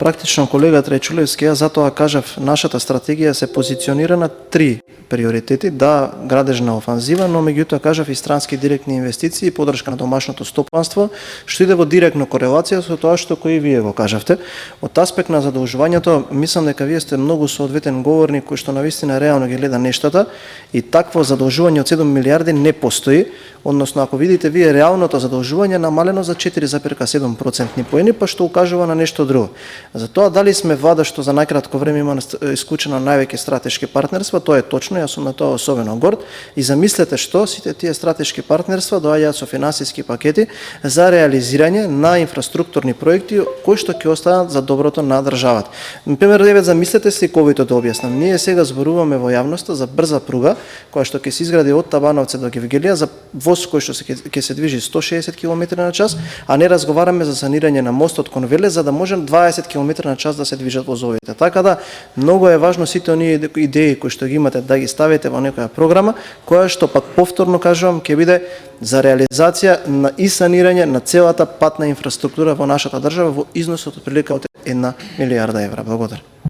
Практично, колега Трајчулевски, ја затоа кажав, нашата стратегија се позиционира на 3 приоритети, да, градежна офанзива, но меѓутоа кажав и странски директни инвестиции и подршка на домашното стопанство, што иде во директна корелација со тоа што кои вие го кажавте. Од аспект на задолжувањето, мислам дека вие сте многу соодветен говорник кој што навистина реално ги гледа нештата и такво задолжување од 7 милиарди не постои, односно ако видите вие реалното задолжување намалено за 4,7% поени, па што укажува на нешто друго. За тоа дали сме влада што за најкратко време има исклучено највеќе стратешки партнерства, тоа е точно, јас сум на тоа особено горд и замислете што сите тие стратешки партнерства доаѓаат со финансиски пакети за реализирање на инфраструктурни проекти кои што ќе останат за доброто на државата. Например, еве замислете сликовито да објаснам. Ние сега зборуваме во јавноста за брза пруга која што ќе се изгради од Табановци до Гевгелија за воз кој што ќе се движи 160 км/ч, а не разговараме за санирање на мостот кон Велес за да може 20 км/ч да се движат возовите. Така да многу е важно сите оние идеи кои што ги имате да ги ставите во некоја програма која што пак повторно кажувам ќе биде за реализација на и санирање на целата патна инфраструктура во нашата држава во износ од прилика од 1 милијарда евра. Благодарам.